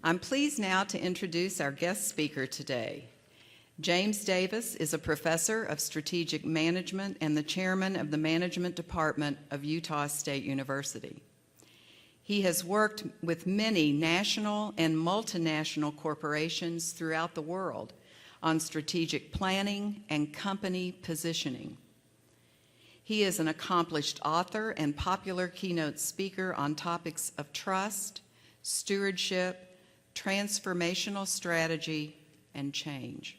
I'm pleased now to introduce our guest speaker today. James Davis is a professor of strategic management and the chairman of the management department of Utah State University. He has worked with many national and multinational corporations throughout the world on strategic planning and company positioning. He is an accomplished author and popular keynote speaker on topics of trust, stewardship, transformational strategy, and change.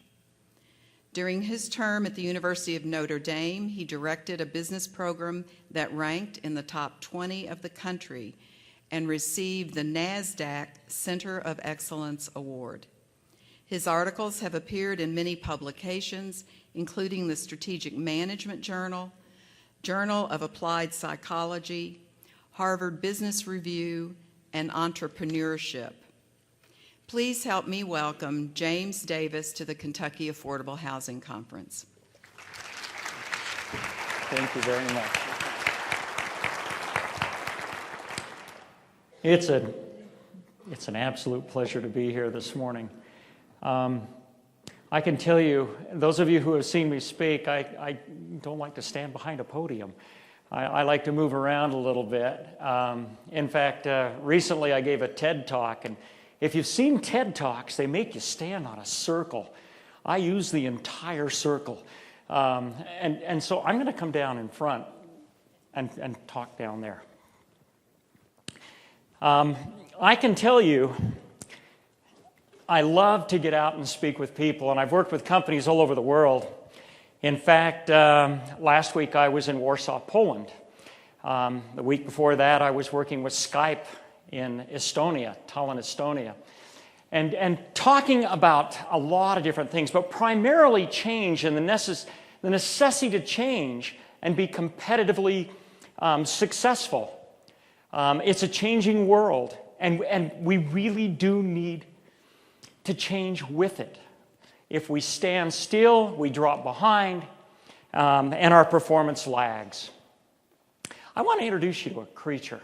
During his term at the University of Notre Dame, he directed a business program that ranked in the top 20 of the country and received the NASDAQ Center of Excellence Award. His articles have appeared in many publications, including the Strategic Management Journal, Journal of Applied Psychology, Harvard Business Review, and Entrepreneurship. Please help me welcome James Davis to the Kentucky Affordable Housing Conference. Thank you very much. It's an absolute pleasure to be here this morning. I can tell you, those of you who have seen me speak, I don't like to stand behind a podium. I like to move around a little bit. In fact, recently I gave a TED Talk, and if you've seen TED Talks, they make you stand on a circle. I use the entire circle. And so I'm going to come down in front and talk down there. I can tell you, I love to get out and speak with people, and I've worked with companies all over the world. In fact, last week I was in Warsaw, Poland. The week before that, I was working with Skype in Estonia, Tallinn, Estonia, and talking about a lot of different things, but primarily change and the necessity to change and be competitively successful. It's a changing world, and we really do need to change with it. If we stand still, we drop behind, and our performance lags. I want to introduce you to a creature.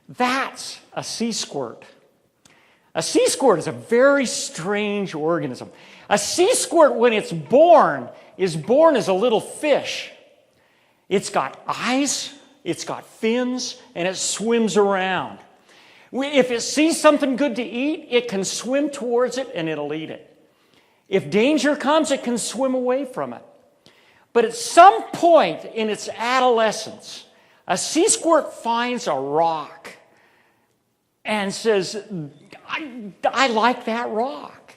That's a sea squirt. A sea squirt is a very strange organism. A sea squirt, when it's born, is born as a little fish. It's got eyes, it's got fins, and it swims around. If it sees something good to eat, it can swim towards it and it'll eat it. If danger comes, it can swim away from it. But at some point in its adolescence, a sea squirt finds a rock and says, I like that rock.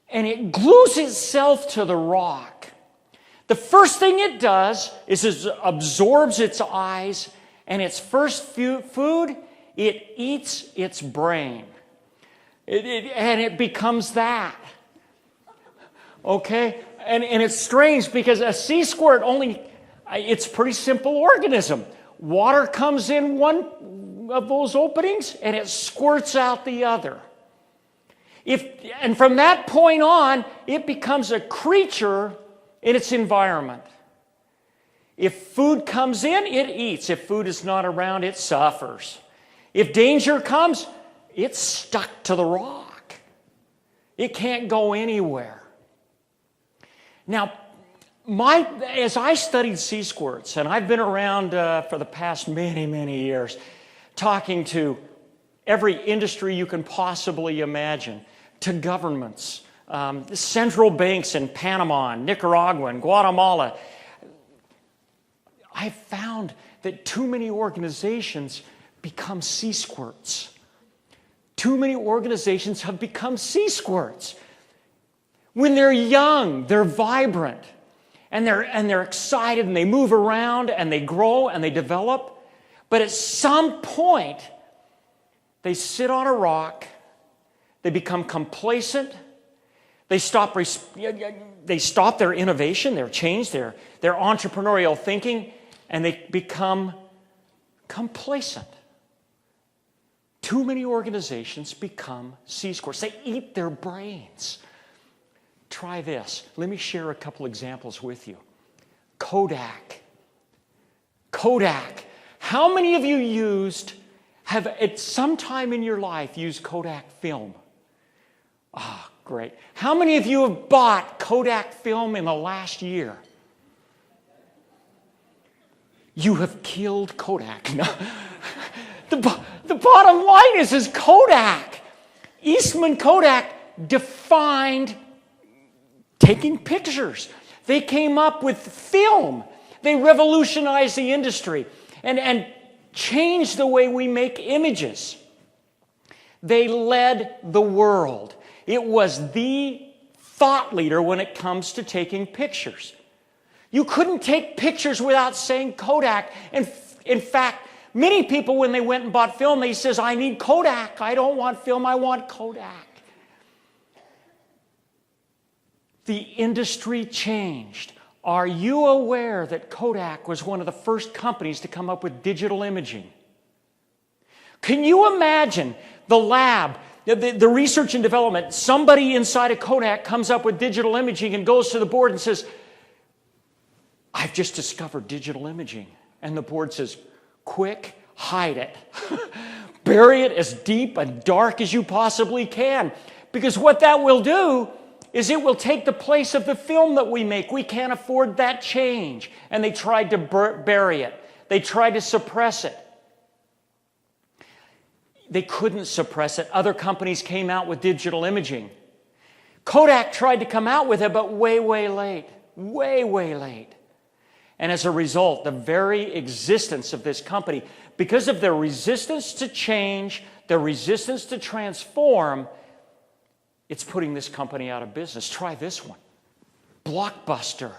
And it glues itself to the rock. The first thing it does is it absorbs its eyes, and its first food, it eats its brain. And it becomes that. Okay? And it's strange because a sea squirt it's a pretty simple organism. Water comes in one of those openings and it squirts out the other. And from that point on, it becomes a creature in its environment. If food comes in, it eats. If food is not around, it suffers. If danger comes, it's stuck to the rock. It can't go anywhere. Now, as I studied sea squirts, and I've been around for the past many, many years, talking to every industry you can possibly imagine, to governments, central banks in Panama, Nicaragua, and Guatemala, I've found that too many organizations become sea squirts. Too many organizations have become sea squirts. When they're young, they're vibrant, and they're excited, and they move around, and they grow, and they develop. But at some point, they sit on a rock, they become complacent, they stop their innovation, their change, their entrepreneurial thinking, and they become complacent. Too many organizations become sea squirts. They eat their brains. Try this. Let me share a couple examples with you. Kodak. How many of you used have at some time in your life used Kodak film? Ah, great. How many of you have bought Kodak film in the last year? You have killed Kodak. No. The bottom line is Kodak. Eastman Kodak defined taking pictures. They came up with film. They revolutionized the industry and changed the way we make images. They led the world. It was the thought leader when it comes to taking pictures. You couldn't take pictures without saying Kodak. And in fact, many people, when they went and bought film, they says, I need Kodak. I don't want film, I want Kodak. The industry changed. Are you aware that Kodak was one of the first companies to come up with digital imaging? Can you imagine the lab, the research and development, somebody inside of Kodak comes up with digital imaging and goes to the board and says, I've just discovered digital imaging. And the board says, quick, hide it. Bury it as deep and dark as you possibly can. Because what that will do is it will take the place of the film that we make. We can't afford that change. And they tried to bury it. They tried to suppress it. They couldn't suppress it. Other companies came out with digital imaging. Kodak tried to come out with it, but way, way late. Way, way late. And as a result, the very existence of this company, because of their resistance to change, their resistance to transform, it's putting this company out of business. Try this one. Blockbuster.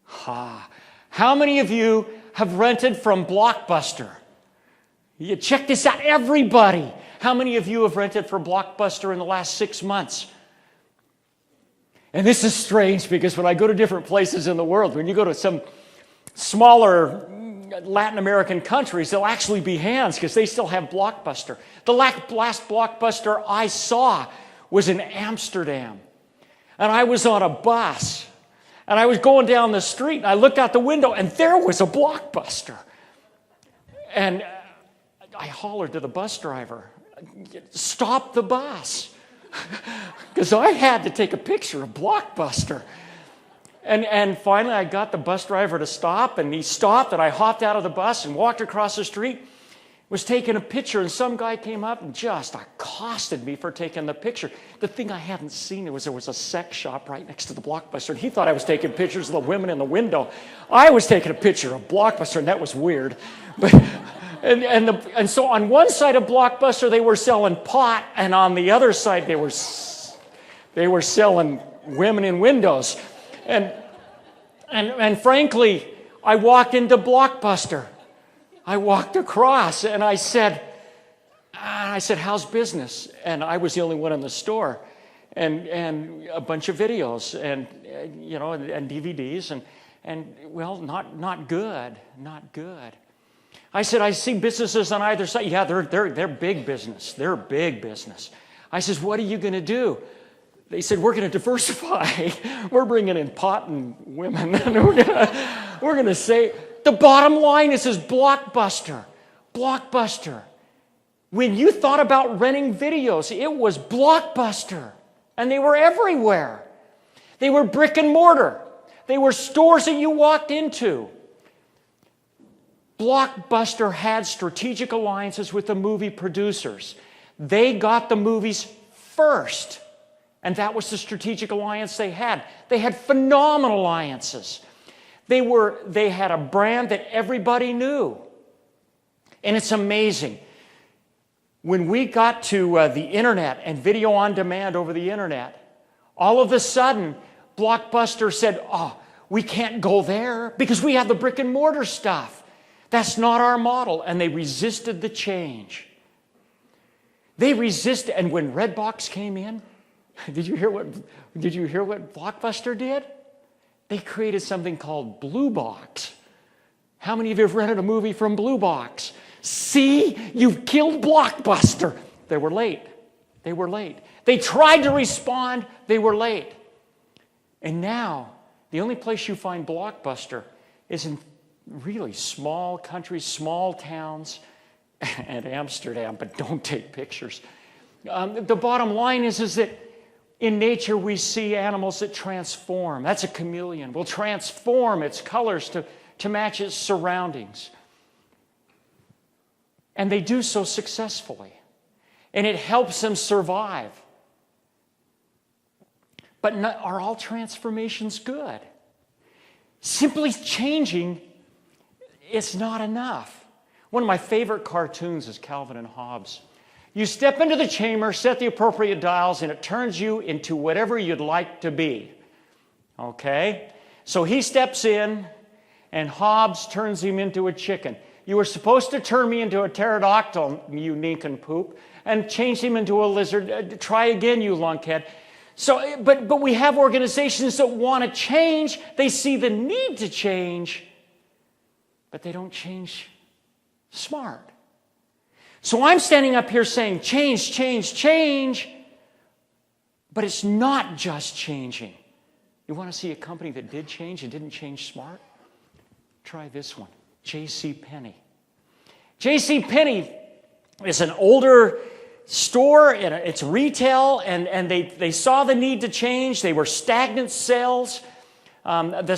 How many of you have rented from Blockbuster? You check this out, everybody. How many of you have rented for Blockbuster in the last 6 months? And this is strange because when I go to different places in the world, when you go to some smaller Latin American countries, they'll actually be hands because they still have Blockbuster. The last Blockbuster I saw was in Amsterdam. And I was on a bus. And I was going down the street and I looked out the window and there was a Blockbuster. And I hollered to the bus driver, stop the bus. Because I had to take a picture of Blockbuster. And finally I got the bus driver to stop, and he stopped, and I hopped out of the bus and walked across the street, was taking a picture, and some guy came up and just accosted me for taking the picture. The thing I hadn't seen was there was a sex shop right next to the Blockbuster, and he thought I was taking pictures of the women in the window. I was taking a picture of Blockbuster, and that was weird. But And so on one side of Blockbuster, they were selling pot, and on the other side, they were selling women in windows. And frankly, I walked into Blockbuster. I walked across, and I said, how's business? And I was the only one in the store, and a bunch of videos, and DVDs, and well, not good. I said, I see businesses on either side. Yeah, they're big business. They're big business. I says, what are you going to do? They said, we're going to diversify. We're bringing in pot and women. we're going to say, the bottom line is Blockbuster. Blockbuster. When you thought about renting videos, it was Blockbuster. And they were everywhere. They were brick and mortar. They were stores that you walked into. Blockbuster had strategic alliances with the movie producers. They got the movies first, and that was the strategic alliance they had. They had phenomenal alliances. They had a brand that everybody knew. And it's amazing. When we got to the internet and video on demand over the internet, all of a sudden, Blockbuster said, we can't go there because we have the brick and mortar stuff. That's not our model. And they resisted the change. They resisted. And when Redbox came in, did you hear what Blockbuster did? They created something called Blue Box. How many of you have rented a movie from Blue Box? See, you've killed Blockbuster. They were late. They tried to respond. They were late. And now, the only place you find Blockbuster is in really small countries, small towns, and Amsterdam, but don't take pictures. The bottom line is that in nature we see animals that transform. That's a chameleon. Will transform its colors to match its surroundings. And they do so successfully. And it helps them survive. But are all transformations good? Simply changing is not enough. One of my favorite cartoons is Calvin and Hobbes. You step into the chamber, set the appropriate dials, and it turns you into whatever you'd like to be. Okay? So he steps in, and Hobbes turns him into a chicken. You were supposed to turn me into a pterodactyl, you nincompoop, and change him into a lizard. Try again, you lunkhead. So, but we have organizations that want to change. They see the need to change, but they don't change smart. So I'm standing up here saying, change, change, change, but it's not just changing. You want to see a company that did change and didn't change smart? Try this one, JCPenney. JCPenney is an older store, it's retail, and they saw the need to change. They were stagnant sales. The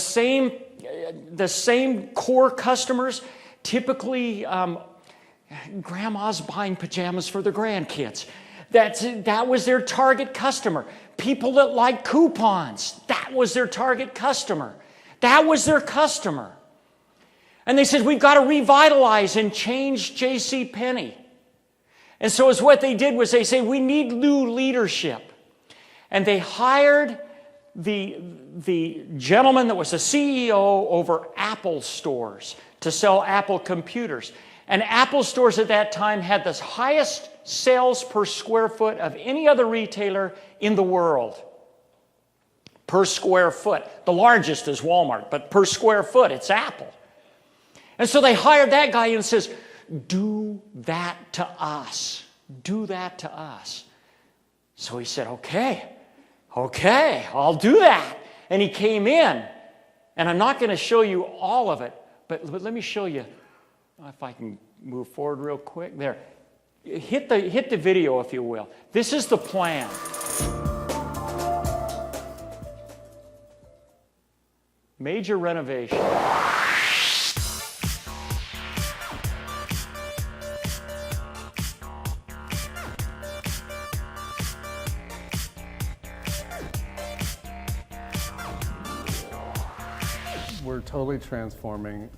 same core customers, typically grandma's buying pajamas for their grandkids. That was their target customer. People that like coupons, that was their target customer. That was their customer. And they said, we've got to revitalize and change JCPenney. And so what they did was they say, we need new leadership. And they hired the gentleman that was a CEO over Apple stores to sell Apple computers. And Apple stores at that time had the highest sales per square foot of any other retailer in the world. Per square foot. The largest is Walmart, but per square foot, it's Apple. And so they hired that guy and says, do that to us. Do that to us. So he said, okay, I'll do that. And he came in. And I'm not going to show you all of it, but let me show you, if I can move forward real quick. There. Hit the video, if you will. This is the plan. Major renovation. We're totally transforming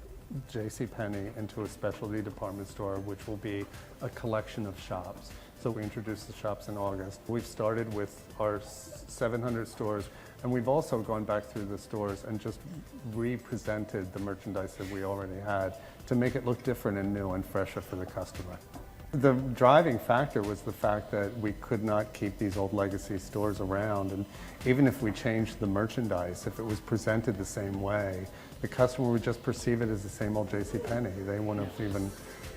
JCPenney into a specialty department store, which will be a collection of shops. So we introduced the shops in August. We've started with our 700 stores, and we've also gone back through the stores and just represented the merchandise that we already had to make it look different and new and fresher for the customer. The driving factor was the fact that we could not keep these old legacy stores around, and even if we changed the merchandise, if it was presented the same way, the customer would just perceive it as the same old JCPenney. They wouldn't have even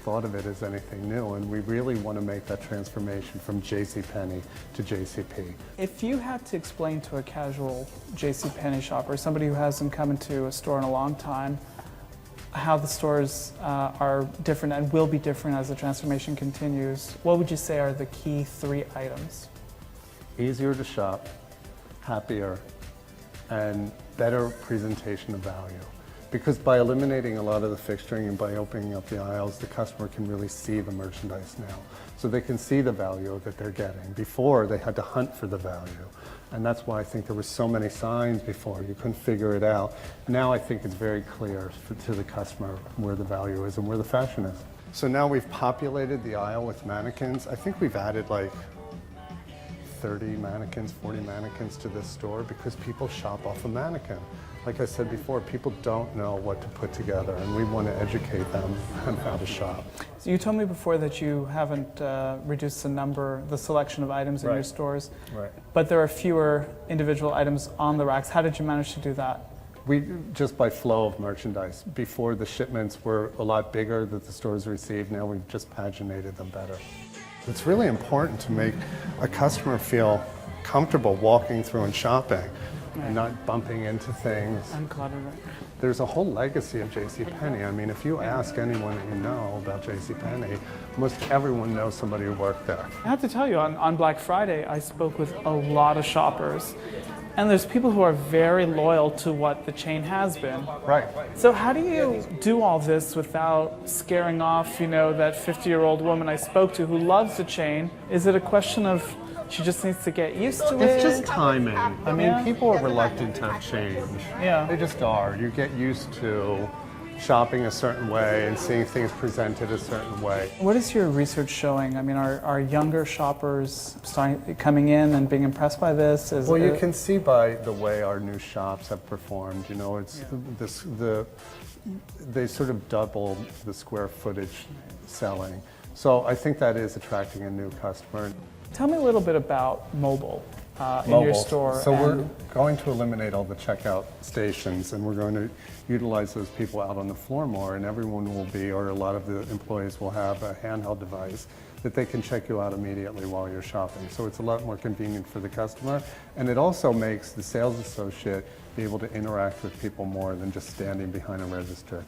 thought of it as anything new, and we really want to make that transformation from JCPenney to JCP. If you had to explain to a casual JCPenney shopper, somebody who hasn't come into a store in a long time, how the stores are different and will be different as the transformation continues, what would you say are the key 3 items? Easier to shop, happier, and better presentation of value. Because by eliminating a lot of the fixturing and by opening up the aisles, the customer can really see the merchandise now. So they can see the value that they're getting. Before, they had to hunt for the value. And that's why I think there were so many signs before. You couldn't figure it out. Now I think it's very clear to the customer where the value is and where the fashion is. So now we've populated the aisle with mannequins. I think we've added like 30 mannequins, 40 mannequins to this store because people shop off a mannequin. Like I said before, people don't know what to put together, and we want to educate them on how to shop. So you told me before that you haven't reduced the selection of items in your stores, but there are fewer individual items on the racks. How did you manage to do that? We just by flow of merchandise. Before, the shipments were a lot bigger that the stores received. Now we've just paginated them better. It's really important to make a customer feel comfortable walking through and shopping. and not bumping into things. Uncluttered, right? There's a whole legacy of JCPenney. I mean, if you ask anyone that you know about JCPenney, most everyone knows somebody who worked there. I have to tell you, on Black Friday, I spoke with a lot of shoppers. And there's people who are very loyal to what the chain has been. Right. So how do you do all this without scaring off, that 50-year-old woman I spoke to who loves the chain? Is it a question of she just needs to get used to it? It's just timing. I mean, Yeah. people are reluctant to change. Yeah. They just are. You get used to shopping a certain way and seeing things presented a certain way. What is your research showing? I mean, are younger shoppers coming in and being impressed by this? Well, you can see by the way our new shops have performed. It's they sort of doubled the square footage selling. So I think that is attracting a new customer. Tell me a little bit about mobile in your store. So we're going to eliminate all the checkout stations, and we're going to utilize those people out on the floor more, and everyone will be, or a lot of the employees will have a handheld device that they can check you out immediately while you're shopping. So it's a lot more convenient for the customer, and it also makes the sales associate be able to interact with people more than just standing behind a register.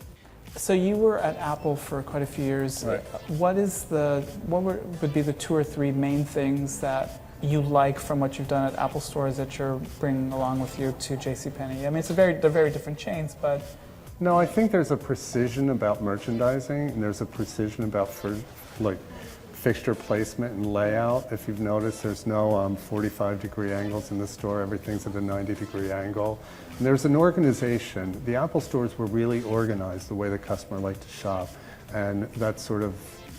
So you were at Apple for quite a few years. Right. What would be the 2 or 3 main things that you like from what you've done at Apple stores that you're bringing along with you to JCPenney? I mean, they're very different chains, but... No, I think there's a precision about merchandising, and there's a precision about fixture placement and layout. If you've noticed, there's no 45-degree angles in the store. Everything's at a 90-degree angle. And there's an organization. The Apple stores were really organized the way the customer liked to shop, and that's sort of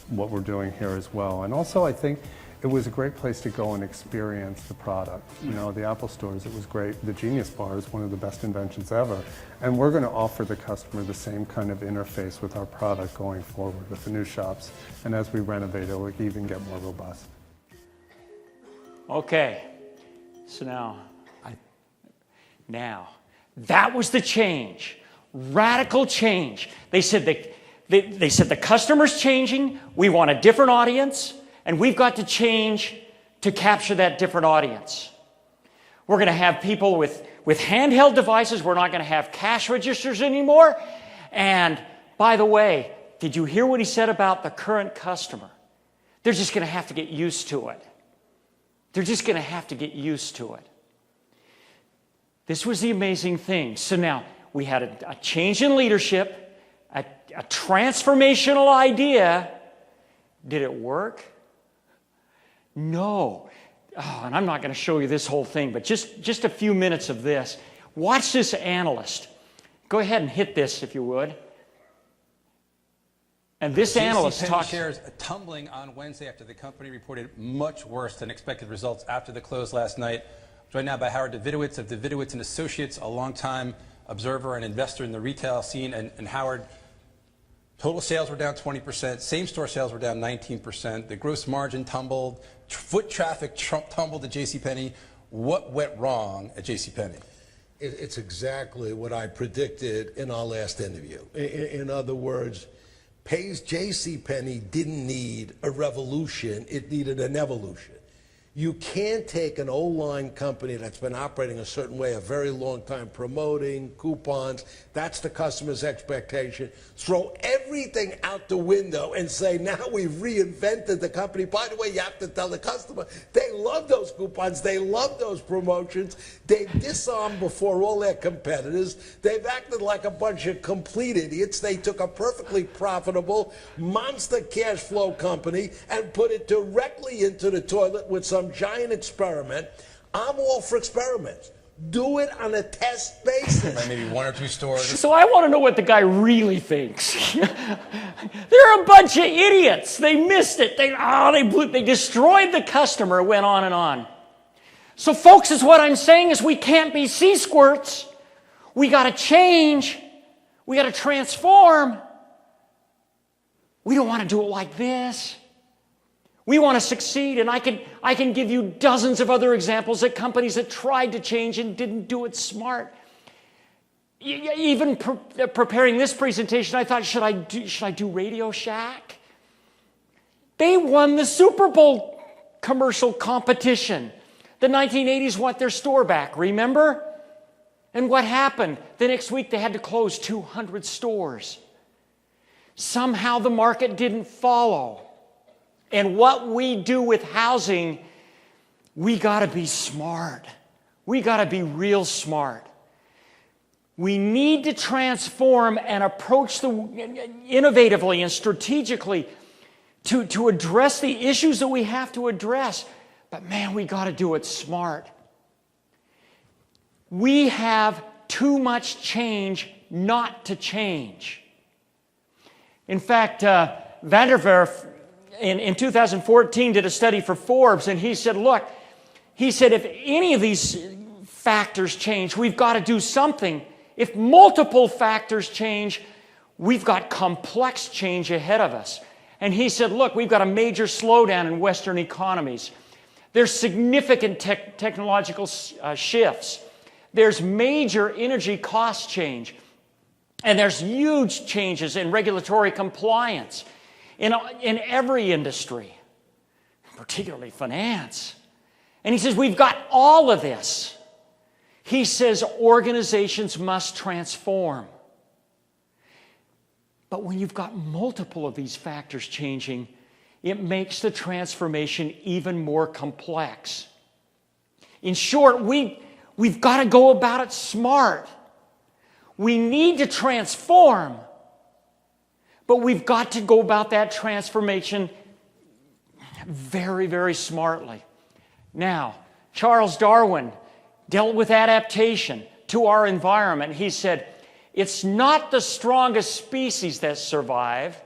what we're doing here as well. And also, I think it was a great place to go and experience the product. The Apple stores, it was great. The Genius Bar is one of the best inventions ever. And we're going to offer the customer the same kind of interface with our product going forward with the new shops. And as we renovate, it will even get more robust. Okay, so now, that was the change, radical change. They said the customer's changing, we want a different audience, and we've got to change to capture that different audience. We're going to have people with handheld devices. We're not going to have cash registers anymore. And by the way, did you hear what he said about the current customer? They're just going to have to get used to it. They're just going to have to get used to it. This was the amazing thing. So now we had a change in leadership, a transformational idea. Did it work? No. Oh, and I'm not going to show you this whole thing, but just a few minutes of this. Watch this analyst. Go ahead and hit this if you would. And this analyst talks. Shares tumbling on Wednesday after the company reported much worse than expected results after the close last night. Joined now by Howard Davidowitz of Davidowitz and Associates, a longtime observer and investor in the retail scene. And Howard, total sales were down 20%. Same-store sales were down 19%. The gross margin tumbled. Foot traffic tumbled at JCPenney. What went wrong at JCPenney? It's exactly what I predicted in our last interview. In other words, JCPenney didn't need a revolution, it needed an evolution. You can't take an old-line company that's been operating a certain way a very long time, promoting coupons, that's the customer's expectation, throw everything out the window and say, now we've reinvented the company. By the way, you have to tell the customer, they love those coupons, they love those promotions, they've disarmed before all their competitors, they've acted like a bunch of complete idiots, they took a perfectly profitable monster cash flow company and put it directly into the toilet with some giant experiment. I'm all for experiments. Do it on a test basis. Maybe 1 or 2 stores. So I want to know what the guy really thinks. They're a bunch of idiots. They missed it. They destroyed the customer. It went on and on. So folks, is what I'm saying is we can't be sea squirts. We got to change. We got to transform. We don't want to do it like this. We want to succeed, and I can give you dozens of other examples of companies that tried to change and didn't do it smart. Even preparing this presentation, I thought, should I do Radio Shack? They won the Super Bowl commercial competition. The 1980s want their store back, remember? And what happened? The next week they had to close 200 stores. Somehow the market didn't follow. And what we do with housing, we got to be smart. We got to be real smart. We need to transform and approach innovatively and strategically to address the issues that we have to address. But man, we got to do it smart. We have too much change not to change. In fact, Vanderwerf in 2014 did a study for Forbes, and he said, look, if any of these factors change, we've got to do something. If multiple factors change, we've got complex change ahead of us. And he said, look, we've got a major slowdown in Western economies. There's significant technological shifts. There's major energy cost change. And there's huge changes in regulatory compliance in every industry, particularly finance. And he says, we've got all of this. He says organizations must transform. But when you've got multiple of these factors changing, it makes the transformation even more complex. In short, we've got to go about it smart. We need to transform, but we've got to go about that transformation very, very smartly. Now, Charles Darwin dealt with adaptation to our environment. He said, it's not the strongest species that survive,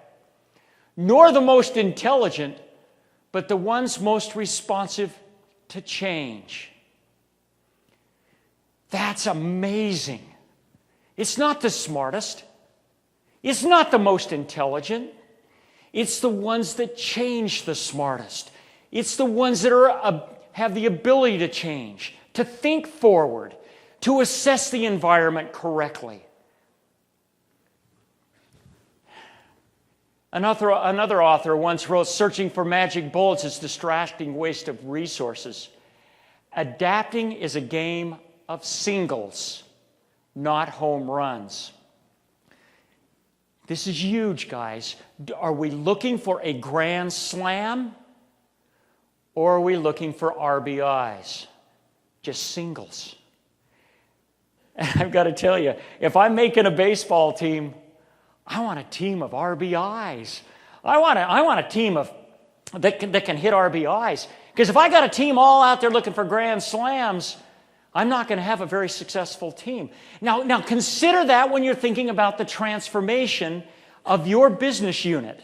nor the most intelligent, but the ones most responsive to change. That's amazing. It's not the smartest. It's not the most intelligent. It's the ones that change the smartest. It's the ones that have the ability to change, to think forward, to assess the environment correctly. Another author once wrote, searching for magic bullets is distracting waste of resources. Adapting is a game of singles, not home runs. This is huge, guys. Are we looking for a grand slam, or are we looking for RBIs? Just singles. And I've got to tell you, if I'm making a baseball team, I want a team of RBIs. I want a team that can hit RBIs. Because if I got a team all out there looking for grand slams, I'm not going to have a very successful team. Now consider that when you're thinking about the transformation of your business unit,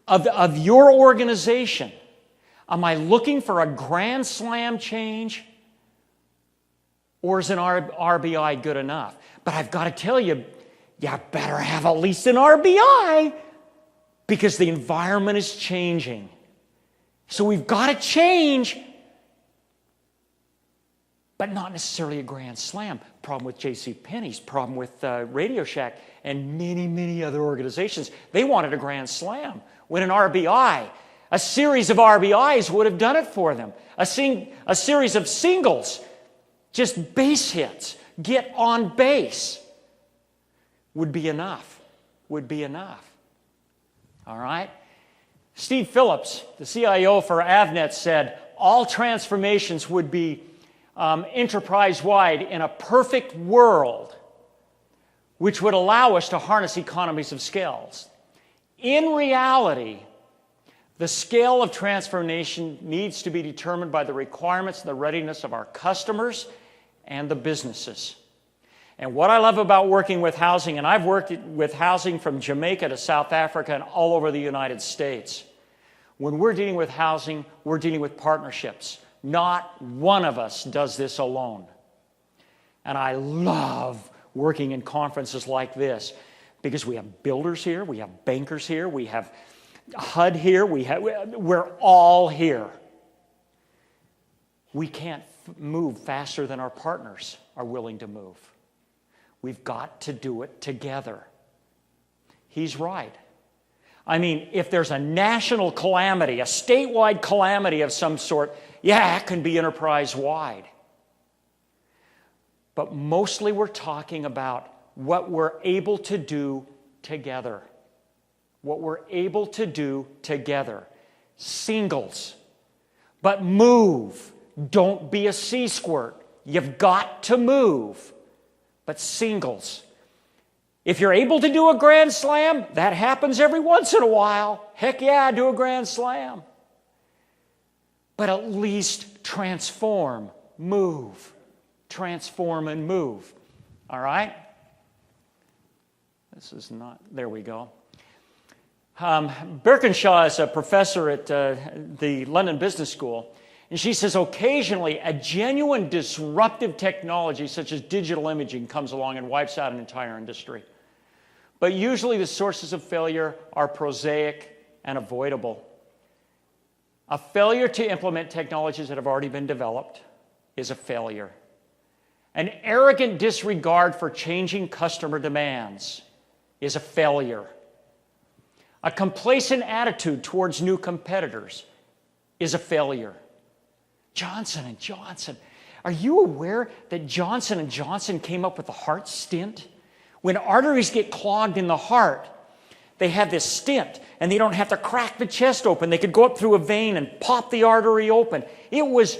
of your organization. Am I looking for a grand slam change, or is an RBI good enough? But I've got to tell you, you better have at least an RBI, because the environment is changing. So we've got to change, but not necessarily a grand slam. Problem with JCPenney's, problem with Radio Shack, and many, many other organizations. They wanted a grand slam, when an RBI, a series of RBIs would have done it for them. A series of singles, just base hits, get on base, would be enough, All right? Steve Phillips, the CIO for Avnet, said, all transformations would be enterprise-wide in a perfect world, which would allow us to harness economies of scale. In reality, the scale of transformation needs to be determined by the requirements and the readiness of our customers and the businesses. And what I love about working with housing, and I've worked with housing from Jamaica to South Africa and all over the United States, when we're dealing with housing, we're dealing with partnerships. Not one of us does this alone. And I love working in conferences like this, because we have builders here, we have bankers here, we have HUD here, we're all here. We can't move faster than our partners are willing to move. We've got to do it together. He's right. I mean, if there's a national calamity, a statewide calamity of some sort, yeah, it can be enterprise-wide. but mostly we're talking about what we're able to do together. What we're able to do together. Singles. But move. Don't be a C-squirt. You've got to move. But singles. If you're able to do a grand slam, that happens every once in a while. Heck yeah, do a grand slam. But at least transform, move. Transform and move. All right? This is not, there we go. Birkinshaw is a professor at the London Business School, and she says occasionally a genuine disruptive technology such as digital imaging comes along and wipes out an entire industry. But usually the sources of failure are prosaic and avoidable. A failure to implement technologies that have already been developed is a failure. An arrogant disregard for changing customer demands is a failure. A complacent attitude towards new competitors is a failure. Johnson & Johnson. Are you aware that Johnson & Johnson came up with the heart stent? When arteries get clogged in the heart, they have this stent, and they don't have to crack the chest open. They could go up through a vein and pop the artery open. It was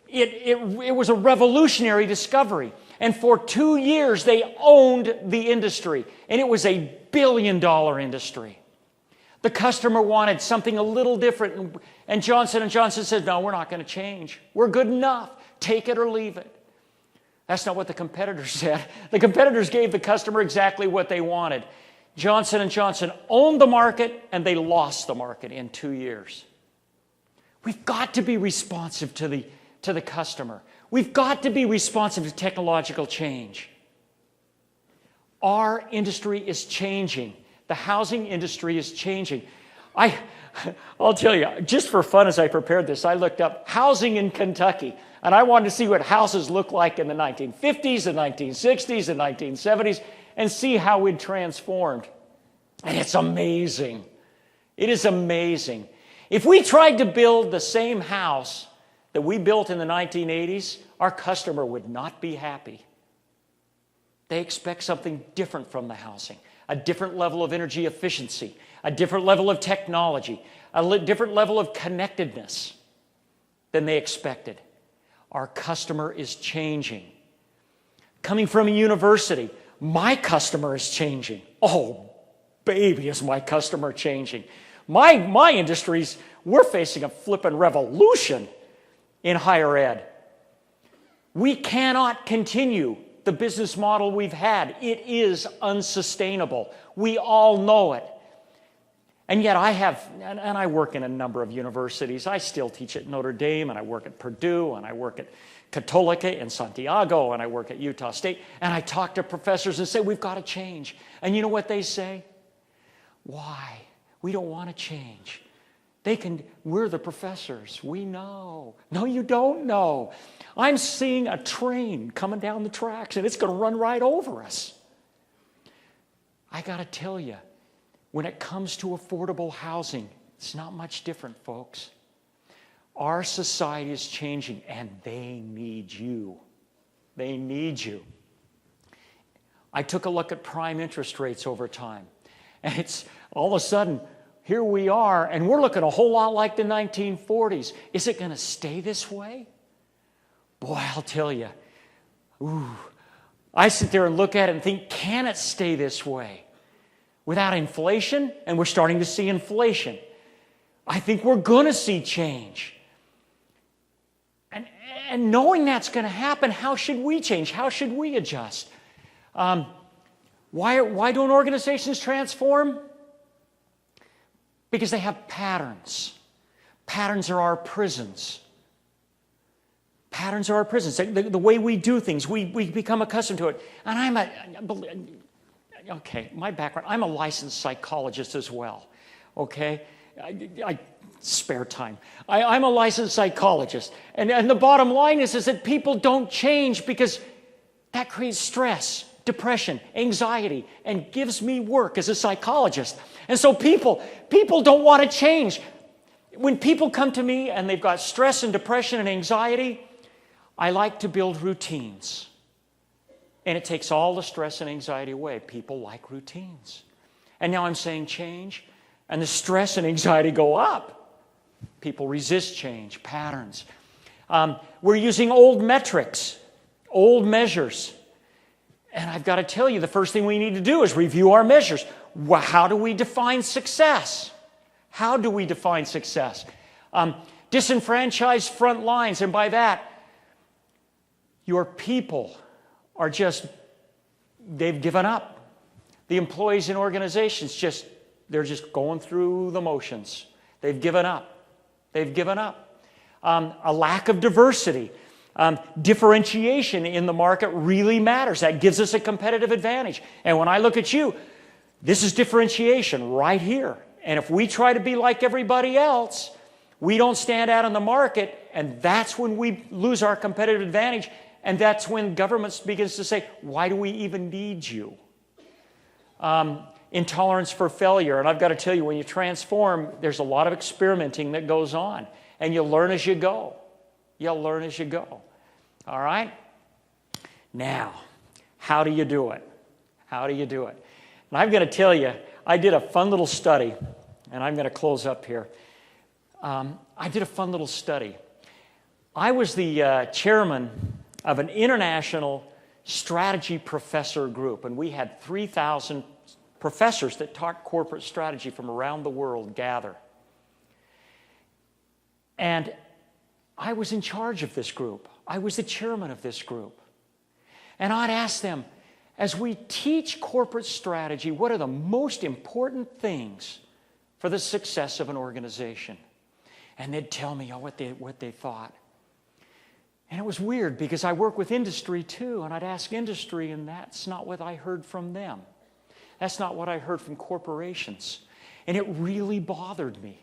a revolutionary discovery. And for 2 years, they owned the industry, and it was a billion-dollar industry. The customer wanted something a little different, and Johnson & Johnson said, no, we're not going to change. We're good enough. Take it or leave it. That's not what the competitors said. The competitors gave the customer exactly what they wanted. Johnson & Johnson owned the market, and they lost the market in 2 years. We've got to be responsive to the customer. We've got to be responsive to technological change. Our industry is changing. The housing industry is changing. I'll tell you, just for fun as I prepared this, I looked up housing in Kentucky, and I wanted to see what houses looked like in the 1950s, the 1960s, the 1970s, and see how we'd transformed. And it's amazing. It is amazing. If we tried to build the same house that we built in the 1980s, our customer would not be happy. They expect something different from the housing, a different level of energy efficiency, a different level of technology, a different level of connectedness than they expected. Our customer is changing. Coming from a university, my customer is changing. Oh, baby, is my customer changing. My industries, we're facing a flippin' revolution in higher ed. We cannot continue the business model we've had. It is unsustainable. We all know it. And yet I work in a number of universities. I still teach at Notre Dame, and I work at Purdue, and I work at Católica in Santiago, and I work at Utah State, and I talk to professors and say, we've got to change. And you know what they say? Why? We don't want to change. We're the professors. We know. No, you don't know. I'm seeing a train coming down the tracks, and it's going to run right over us. I got to tell you, when it comes to affordable housing, it's not much different, folks. Our society is changing, and they need you. They need you. I took a look at prime interest rates over time, and it's all of a sudden, here we are, and we're looking a whole lot like the 1940s. Is it going to stay this way? Boy, I'll tell you. I sit there and look at it and think, can it stay this way? Without inflation, and we're starting to see inflation. I think we're going to see change. And knowing that's going to happen, how should we change? How should we adjust? Why don't organizations transform? Because they have patterns. Patterns are our prisons. Patterns are our prisons. The way we do things, we become accustomed to it. And my background, I'm a licensed psychologist as well, okay? I spare time. I'm a licensed psychologist. And the bottom line is that people don't change because that creates stress, depression, anxiety, and gives me work as a psychologist. And so people don't want to change. When people come to me and they've got stress and depression and anxiety, I like to build routines. And it takes all the stress and anxiety away. People like routines. And now I'm saying change, and the stress and anxiety go up. People resist change, patterns. We're using old metrics, old measures. And I've got to tell you, the first thing we need to do is review our measures. How do we define success? How do we define success? Disenfranchised front lines, and by that, your people are they've given up. The employees in organizations they're just going through the motions. They've given up. They've given up. A lack of diversity. Differentiation in the market really matters. That gives us a competitive advantage. And when I look at you, this is differentiation right here. And if we try to be like everybody else, we don't stand out in the market, and that's when we lose our competitive advantage, and that's when government begins to say, why do we even need you? Intolerance for failure. And I've got to tell you, when you transform, there's a lot of experimenting that goes on, and you learn as you go. You'll learn as you go. All right? Now, how do you do it? How do you do it? And I'm going to tell you, I did a fun little study, and I'm going to close up here. I did a fun little study. I was the chairman of an international strategy professor group, and we had 3,000 professors that taught corporate strategy from around the world gather. And I was in charge of this group. I was the chairman of this group. And I'd ask them, as we teach corporate strategy, what are the most important things for the success of an organization? And they'd tell me what they thought. And it was weird because I work with industry too, and I'd ask industry, and that's not what I heard from them. That's not what I heard from corporations. And it really bothered me.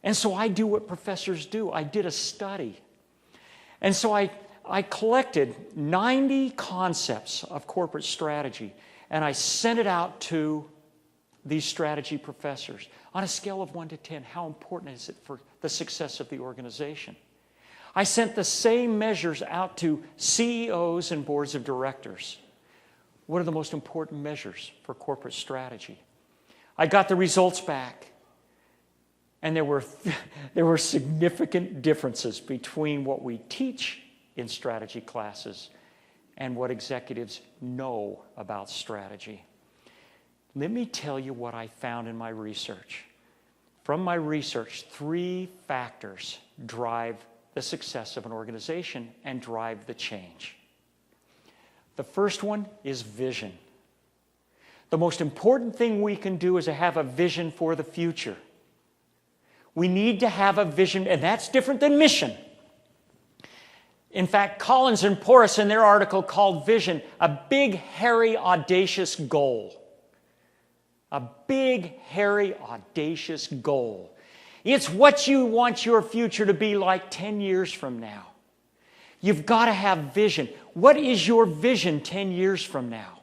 And so I do what professors do. I did a study. And so I collected 90 concepts of corporate strategy, and I sent it out to these strategy professors. On a scale of 1 to 10, how important is it for the success of the organization? I sent the same measures out to CEOs and boards of directors. What are the most important measures for corporate strategy? I got the results back. And there were significant differences between what we teach in strategy classes and what executives know about strategy. Let me tell you what I found in my research. From my research, 3 factors drive the success of an organization and drive the change. The first one is vision. The most important thing we can do is to have a vision for the future. We need to have a vision, and that's different than mission. In fact, Collins and Porras, in their article called Vision, a big, hairy, audacious goal. A big, hairy, audacious goal. It's what you want your future to be like 10 years from now. You've got to have vision. What is your vision 10 years from now?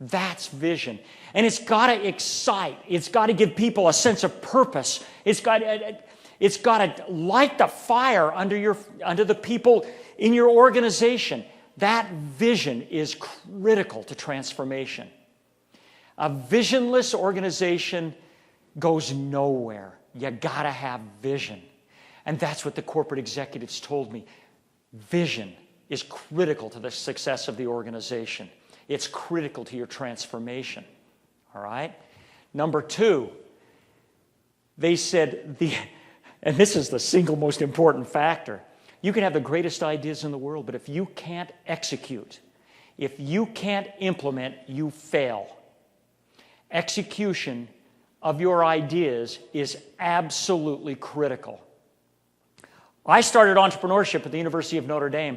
That's vision. And it's got to excite. It's got to give people a sense of purpose. It's got to light the fire under the people in your organization. That vision is critical to transformation. A visionless organization goes nowhere. You got to have vision. And that's what the corporate executives told me. Vision is critical to the success of the organization. It's critical to your transformation, all right? Number 2, they said, and this is the single most important factor, you can have the greatest ideas in the world, but if you can't execute, if you can't implement, you fail. Execution of your ideas is absolutely critical. I started entrepreneurship at the University of Notre Dame,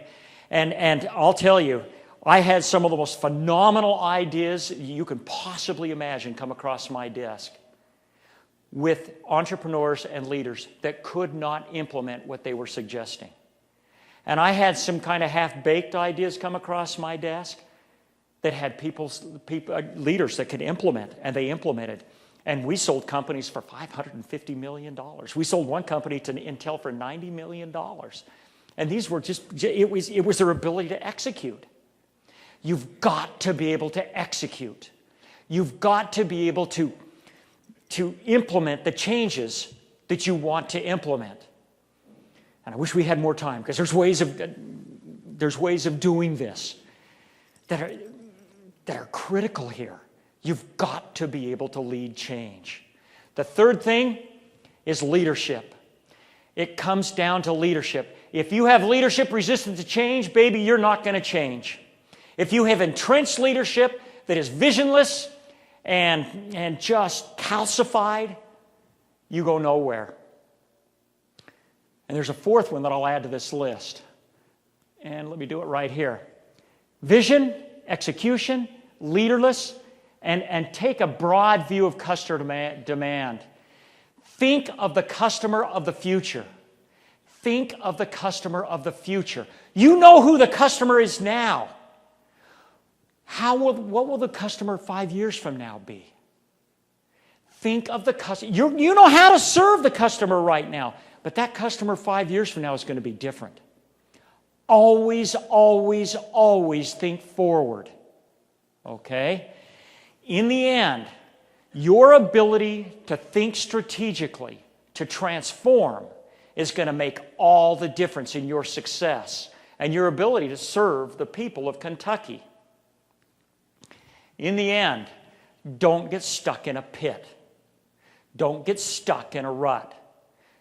and I'll tell you, I had some of the most phenomenal ideas you can possibly imagine come across my desk with entrepreneurs and leaders that could not implement what they were suggesting. And I had some kind of half-baked ideas come across my desk that had leaders that could implement, and they implemented. And we sold companies for $550 million. We sold one company to Intel for $90 million. And these were it was their ability to execute. You've got to be able to execute. You've got to be able to implement the changes that you want to implement. And I wish we had more time, because there's ways of doing this that are critical here. You've got to be able to lead change. The third thing is leadership. It comes down to leadership. If you have leadership resistant to change, baby, you're not going to change. If you have entrenched leadership that is visionless and just calcified, you go nowhere. And there's a fourth one that I'll add to this list. And let me do it right here. Vision, execution, leaderless, and take a broad view of customer demand. Think of the customer of the future. Think of the customer of the future. You know who the customer is now. What will the customer 5 years from now be? Think of the customer. You know how to serve the customer right now, but that customer 5 years from now is going to be different. Always, always, always think forward. Okay? In the end, your ability to think strategically, to transform, is going to make all the difference in your success and your ability to serve the people of Kentucky. In the end, don't get stuck in a pit. Don't get stuck in a rut.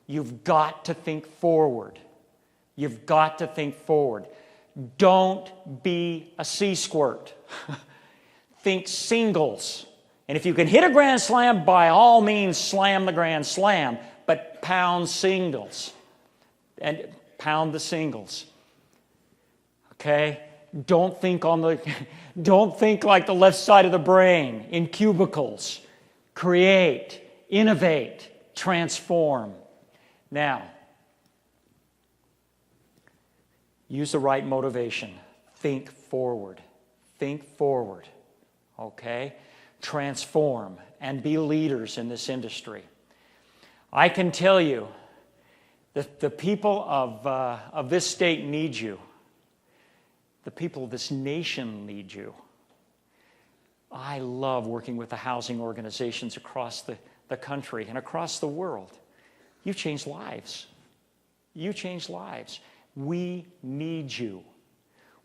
You've got to think forward. You've got to think forward. Don't be a C-squirt. Think singles. And if you can hit a grand slam, by all means slam the grand slam, but pound singles. And pound the singles. Okay? Don't think like the left side of the brain in cubicles. Create, innovate, transform. Now, use the right motivation. Think forward. Think forward. Okay? Transform and be leaders in this industry. I can tell you that the people of this state need you. The people of this nation need you. I love working with the housing organizations across the country and across the world. You change lives. You change lives. We need you.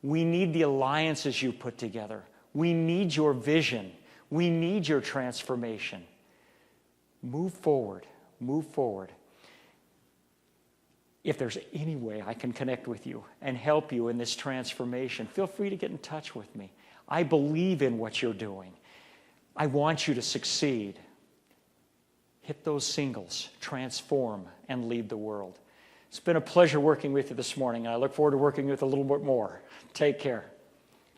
We need the alliances you put together. We need your vision. We need your transformation. Move forward. Move forward. If there's any way I can connect with you and help you in this transformation, feel free to get in touch with me. I believe in what you're doing. I want you to succeed. Hit those singles, transform, and lead the world. It's been a pleasure working with you this morning, and I look forward to working with you a little bit more. Take care.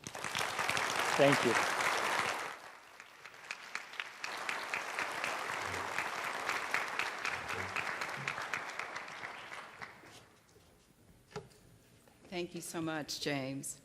Thank you. Thank you so much, James.